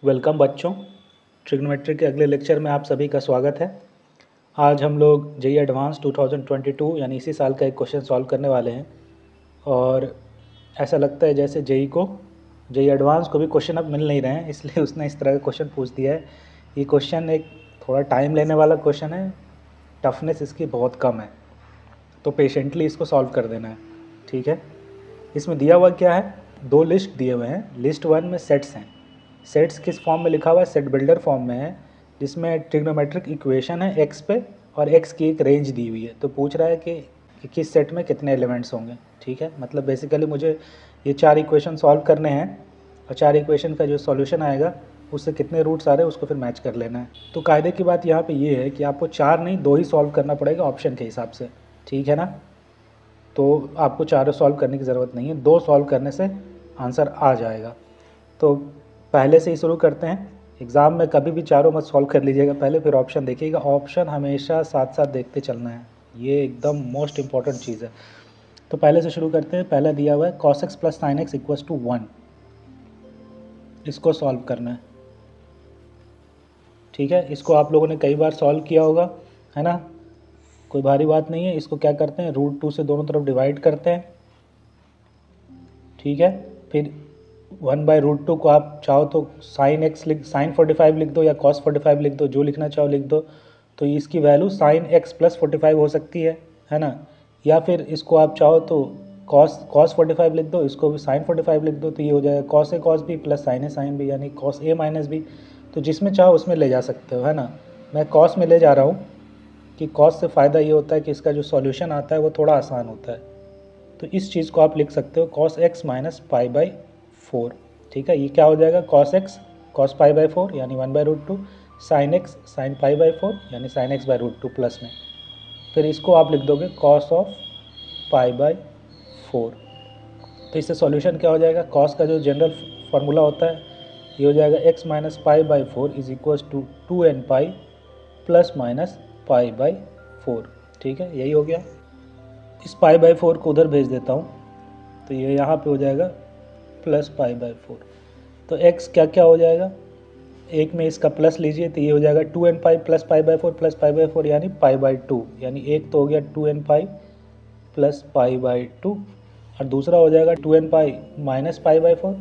Welcome बच्चों, trigonometry के अगले लेक्चर में आप सभी का स्वागत है। आज हम लोग जेई एडवांस 2022 यानी इसी साल का एक क्वेश्चन सॉल्व करने वाले हैं। और ऐसा लगता है जैसे जेई एडवांस को भी क्वेश्चन अब मिल नहीं रहे हैं, इसलिए उसने इस तरह का क्वेश्चन पूछ दिया है। ये क्वेश्चन एक थोड़ा टाइम लेने वाला क्वेश्चन है, टफनेस इसकी बहुत कम है, तो पेशेंटली इसको सॉल्व कर देना है। ठीक है, इसमें दिया हुआ क्या है, दो लिस्ट दिए हुए हैं। लिस्ट 1 में सेट्स हैं। सेट्स किस फॉर्म में लिखा हुआ है, सेट बिल्डर फॉर्म में है, जिसमें ट्रिग्नोमेट्रिक इक्वेशन है एक्स पे और एक्स की एक रेंज दी हुई है। तो पूछ रहा है कि किस सेट में कितने एलिमेंट्स होंगे। ठीक है, मतलब बेसिकली मुझे ये 4 इक्वेशन सॉल्व करने हैं और 4 इक्वेशन का जो सॉल्यूशन आएगा उससे कितने रूट्स आ रहे हैं उसको फिर मैच कर लेना है। तो कायदे की बात यहाँ पे ये है कि आपको 4 नहीं 2 ही सॉल्व करना पड़ेगा ऑप्शन के हिसाब से। ठीक है ना, तो आपको चारों सॉल्व करने की ज़रूरत नहीं है, 2 सॉल्व करने से आंसर आ जाएगा। तो पहले से ही शुरू करते हैं। एग्ज़ाम में कभी भी चारों मत सॉल्व कर लीजिएगा पहले, फिर ऑप्शन देखिएगा। ऑप्शन हमेशा साथ साथ देखते चलना है, ये एकदम मोस्ट इंपॉर्टेंट चीज़ है। तो पहले से शुरू करते हैं। पहला दिया हुआ है cos x plus sine x equals to 1, इसको सॉल्व करना है। ठीक है, इसको आप लोगों ने कई बार सॉल्व किया होगा, है ना, कोई भारी बात नहीं है। इसको क्या करते हैं, √2 से दोनों तरफ डिवाइड करते हैं। ठीक है, फिर 1/√2 को आप चाहो तो साइन 45 लिख दो या cos 45 लिख दो, जो लिखना चाहो लिख दो। तो इसकी वैल्यू साइन x प्लस 45 हो सकती है ना। या फिर इसको आप चाहो तो cos 45 लिख दो, इसको भी साइन 45 लिख दो, तो ये हो जाएगा cos a cos b plus sine a sine b, यानी cos a माइनस b। तो जिसमें चाहो उसमें ले जा सकते हो, है ना। मैं cos में ले जा रहा हूँ कि cos से फ़ायदा ये होता है कि इसका जो सॉल्यूशन आता है वो थोड़ा आसान होता है। तो इस चीज़ को आप लिख सकते हो cos x minus pi by 4। ठीक है, ये क्या हो जाएगा, cos x cos pi by 4 यानी 1/√2, sine x sine pi by 4 यानी साइन x/√2 प्लस में। फिर इसको आप लिख दोगे cos ऑफ पाई बाई 4। तो इससे सॉल्यूशन क्या हो जाएगा, cos का जो जनरल फार्मूला होता है ये हो जाएगा x minus pi by 4 is equals to 2n pi plus minus pi by 4। ठीक है, यही हो गया। इस पाई बाई 4 को उधर भेज देता हूँ, तो ये यहाँ पे हो जाएगा प्लस पाई बाई 4। तो x क्या क्या हो जाएगा, एक में इसका प्लस लीजिए तो ये हो जाएगा 2n pi plus pi by 4 plus pi by 4 यानी पाई बाई 2, यानी एक तो हो गया 2n pi plus pi by 2 और दूसरा हो जाएगा 2n pi minus pi by 4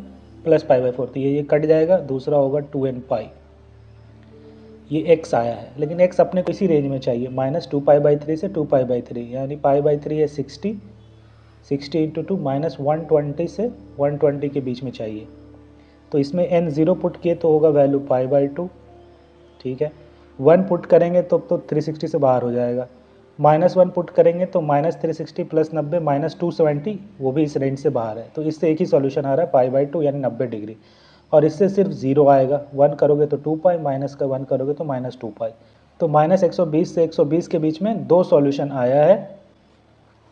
plus pi by 4। तो ये कट जाएगा, दूसरा होगा 2n पाई। ये x आया है, लेकिन x अपने को इसी रेंज में चाहिए, -2π/3 से 2π/3, यानी π/3 है 60 इंटू 2 -120 से 120 के बीच में चाहिए। तो इसमें n 0 पुट किए तो होगा वैल्यू π/2। ठीक है, 1 पुट करेंगे तो 360 से बाहर हो जाएगा, -1 पुट करेंगे तो -360 प्लस 90 -270, वो भी इस रेंज से बाहर है। तो इससे एक ही सॉल्यूशन आ रहा है π/2 यानी 90 डिग्री। और इससे सिर्फ 0 आएगा, 1 करोगे तो 2 पाई, माइनस का 1 करोगे तो -2 पाई। तो -120 से 120 के बीच में 2 सॉल्यूशन आया है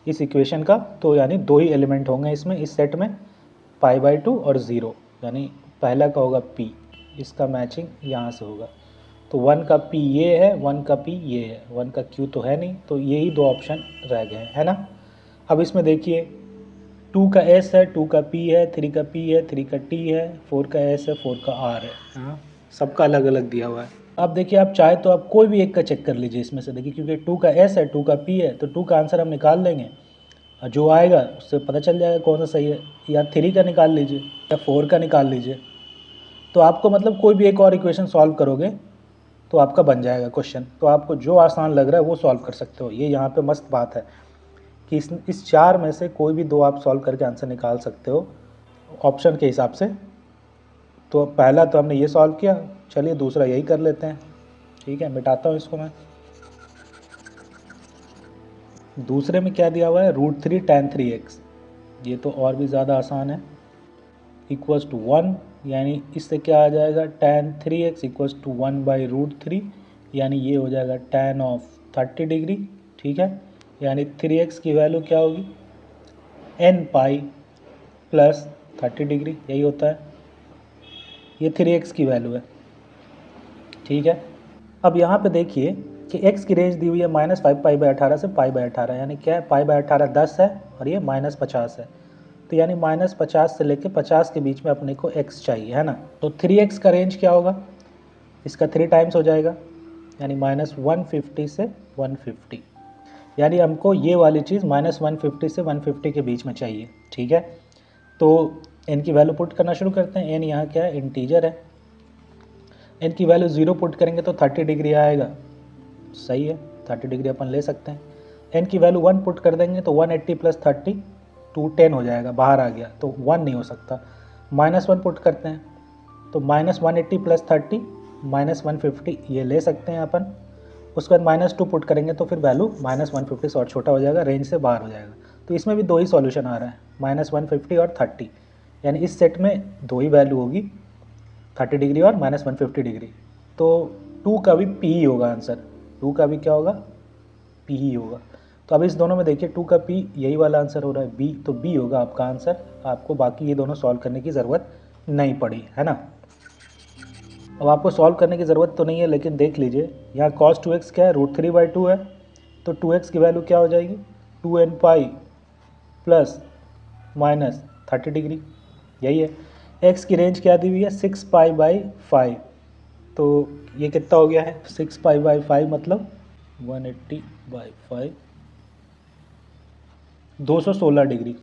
इस इक्वेशन का। तो यानी 2 ही एलिमेंट होंगे इसमें, इस सेट में, π/2 और 0, यानी पहला का होगा p, इसका मैचिंग यहाँ से होगा। तो 1 का p ये है, 1 का p ये है, 1 का q तो है नहीं, तो यही 2 ऑप्शन रह गए है ना। अब इसमें देखिए 2 का s है, 2 का p है, 3 का p है, 3 का t है, 4 का s है, 4 का r है। हाँ, सबका अलग अलग दिया हुआ है। अब देखिए आप चाहे तो आप कोई भी एक का चेक कर लीजिए इसमें से। देखिए क्योंकि 2 का s है, 2 का p है, तो 2 का आंसर हम निकाल लेंगे और जो आएगा उससे पता चल जाएगा कौन सा सही है। या 3 का निकाल लीजिए या 4 का निकाल लीजिए। तो आपको मतलब कोई भी एक और इक्वेशन सॉल्व करोगे तो आपका बन जाएगा क्वेश्चन। तो आपको जो आसान लग रहा है वो सॉल्व कर सकते हो। ये यहाँ पे मस्त बात है कि इस 4 में से कोई भी 2 आप सॉल्व करके आंसर निकाल सकते हो ऑप्शन के हिसाब से। तो पहला तो हमने ये सॉल्व किया, चलिए दूसरा यही कर लेते हैं। ठीक है, मिटाता हूँ इसको मैं। दूसरे में क्या दिया हुआ है, √3 tan 3x, ये तो और भी ज़्यादा आसान है, इक्वल्स टू 1, यानी इससे क्या आ जाएगा, tan 3x इक्वल्स टू 1/√3, यानी ये हो जाएगा tan ऑफ 30 डिग्री। ठीक है, यानी 3x की वैल्यू क्या होगी, n पाई प्लस 30 डिग्री, यही होता है। ये 3x की वैल्यू है। ठीक है, अब यहाँ पे देखिए कि x की रेंज दी हुई है -5π/18 से π/18, यानी क्या है, π/18 10 है और ये -50 है। तो यानी -50 से लेके 50 के बीच में अपने को x चाहिए, है ना। तो 3x का रेंज क्या होगा, इसका 3 टाइम्स हो जाएगा, यानी -150 से 150, यानी हमको ये वाली चीज़ -150 से 150 के बीच में चाहिए, ठीक है। तो n की वैल्यू पुट करना शुरू करते हैं। n यहाँ क्या है, इंटीजर है। n की वैल्यू 0 पुट करेंगे तो 30 डिग्री आएगा, सही है, 30 डिग्री अपन ले सकते हैं। n की वैल्यू 1 पुट कर देंगे तो 180 + 30 210 हो जाएगा, बाहर आ गया, तो 1 नहीं हो सकता। -1 पुट करते हैं तो -180 + 30 -150 ये ले सकते हैं अपन। उसके बाद -2 पुट करेंगे तो फिर वैल्यू -150 से और छोटा हो जाएगा, रेंज से बाहर हो जाएगा। तो इसमें भी दो ही सॉल्यूशन आ रहा है, -150 और 30, यानी इस सेट में दो ही वैल्यू होगी, 30 डिग्री और -150 डिग्री। तो 2 का भी पी ही होगा आंसर, 2 का भी क्या होगा, पी ही होगा। तो अब इस दोनों में देखिए 2 का पी यही वाला आंसर हो रहा है बी, तो बी होगा आपका आंसर। आपको बाकी ये दोनों सॉल्व करने की ज़रूरत नहीं पड़ी, है ना। अब आपको सॉल्व करने की ज़रूरत तो नहीं है, लेकिन देख लीजिए यहाँ cos 2x क्या है, √3/2 है, तो 2x की वैल्यू क्या हो जाएगी, 2n pi plus minus 30 degree, यही है। x की रेंज क्या दी हुई है, 6π/5, तो ये कितना हो गया है, 6π/5 मतलब 180/5, 216 डिग्री।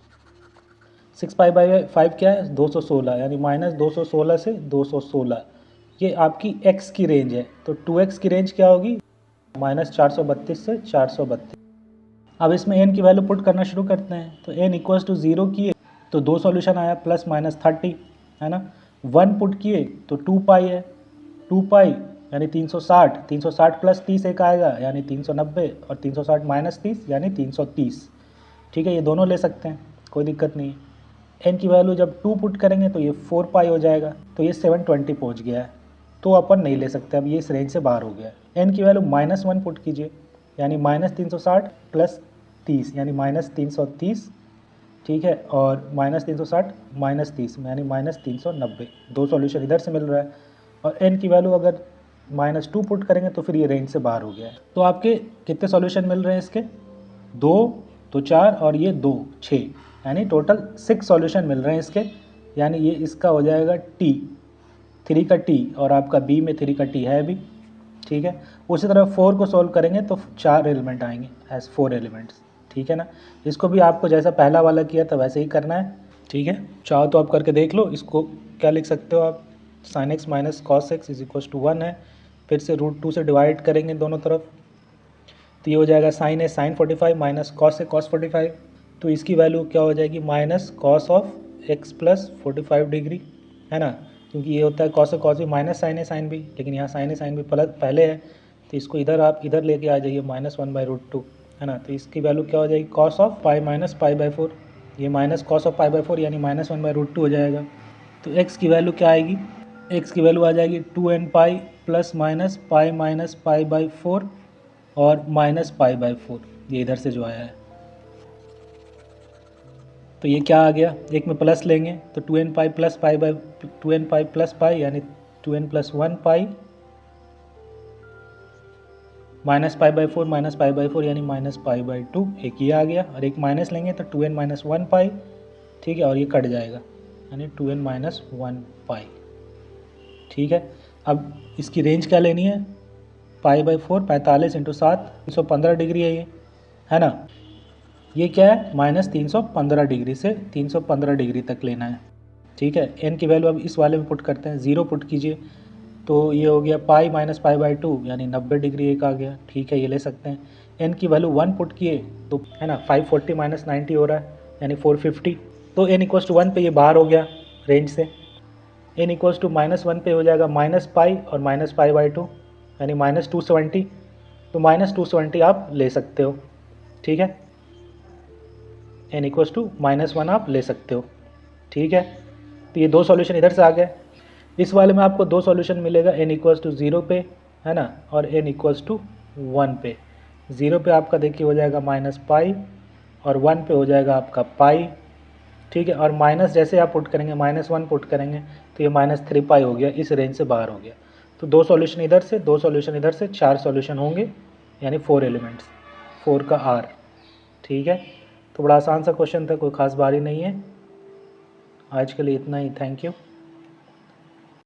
6π/5 क्या है, 216, यानी -216 से 216, ये आपकी x की रेंज है। तो 2x की रेंज क्या होगी, -432 से 432। अब इसमें n की वैल्यू पुट करना शुरू करते हैं, तो n = 0 किए तो दो सॉल्यूशन आया, +-30, है ना। 1 पुट किए तो 2π है, 2π यानी 360, 360 + 30 एक आएगा, यानी 390, और 360 - 30 यानी 330, ठीक है। ये दोनों ले सकते हैं, कोई दिक्कत नहीं है। n की वैल्यू जब 2 पुट करेंगे तो ये 4π हो जाएगा, तो ये 720 पहुँच गया है, तो अपन नहीं ले सकते, अब ये इस रेंज से बाहर हो गया है। n की वैल्यू -1 पुट कीजिए, यानी -360 + 30 यानी -330, ठीक है, और -360 - 30 यानी -390, दो सॉल्यूशन इधर से मिल रहा है। और n की वैल्यू अगर -2 पुट करेंगे तो फिर ये रेंज से बाहर हो गया है। तो आपके कितने सॉल्यूशन मिल रहे हैं इसके, 2 तो 4 और ये 2 6, यानी टोटल 6 सॉल्यूशन मिल रहे हैं इसके, यानी ये इसका हो जाएगा T, 3 का T, और आपका B में 3 का T है भी, ठीक है। उसी तरह 4 को सॉल्व करेंगे तो 4 एलिमेंट आएंगे एज 4 एलिमेंट्स, ठीक है ना। इसको भी आपको जैसा पहला वाला किया था वैसे ही करना है, ठीक है। चाहो तो आप करके देख लो। इसको क्या लिख सकते हो आप, sin x - cos x = 1 है, फिर से √2 से डिवाइड करेंगे दोनों तरफ, तो ये हो जाएगा sin a sin 45 - cos a cos 45, तो इसकी वैल्यू क्या हो जाएगी, -cos of x + 45 डिग्री, है ना, क्योंकि ये होता है cos a cos b -sin a sin b, लेकिन यहाँ sin a sin b पहले है, तो इसको इधर आप इधर लेके आ जाइए, -1/√2, है ना। तो इसकी वैल्यू क्या हो जाएगी, cos of π - π/4, ये -cos of π/4 यानी -1/√2 हो जाएगा। तो x की वैल्यू क्या आएगी, x की वैल्यू आ जाएगी 2n π ± π - π/4 और -π/4, ये इधर से जो आया है। तो ये क्या आ गया, एक में प्लस लेंगे तो 2n π + π/2n π + π यानी 2n + 1 π -π/4 -π/4 यानी -π/2, एक ये आ गया, और एक माइनस लेंगे तो 2n - 1 π, ठीक है, और ये कट जाएगा, यानी 2n - 1 π, ठीक है। अब इसकी रेंज क्या लेनी है, π/4 45 × 7 315 डिग्री है ये, है ना। ये क्या है, -315 डिग्री से 315 डिग्री तक लेना है, ठीक है। n की वैल्यू अब इस वाले में पुट करते हैं, 0 पुट कीजिए तो ये हो गया π - π/2 यानी 90 डिग्री एक आ गया, ठीक है, ये ले सकते हैं। n की वैल्यू 1 पुट किए तो, है ना, 540 - 90 हो रहा है, यानी 450, तो n = 1 पे ये बाहर हो गया रेंज से। n = -1 पे हो जाएगा -π और -π/2 यानी -270, तो -270 आप ले सकते हो, ठीक है। n = -1 आप ले सकते हो, ठीक है। तो ये दो सॉल्यूशन इधर से आ गए। इस वाले में आपको दो सॉल्यूशन मिलेगा, n = 0 पे, है ना, और n = 1 पे। 0 पे आपका देखिए हो जाएगा -π और 1 पे हो जाएगा आपका π, ठीक है। और माइनस जैसे आप पुट करेंगे, -1 पुट करेंगे तो ये -3π हो गया, इस रेंज से बाहर हो गया। तो दो सॉल्यूशन इधर से, दो सॉल्यूशन इधर से, 4 सॉल्यूशन होंगे, यानी 4 एलिमेंट्स, 4 का R, ठीक है। तो बड़ा आसान सा क्वेश्चन था, कोई खास बारी नहीं है। आज के लिए इतना ही, थैंक यू।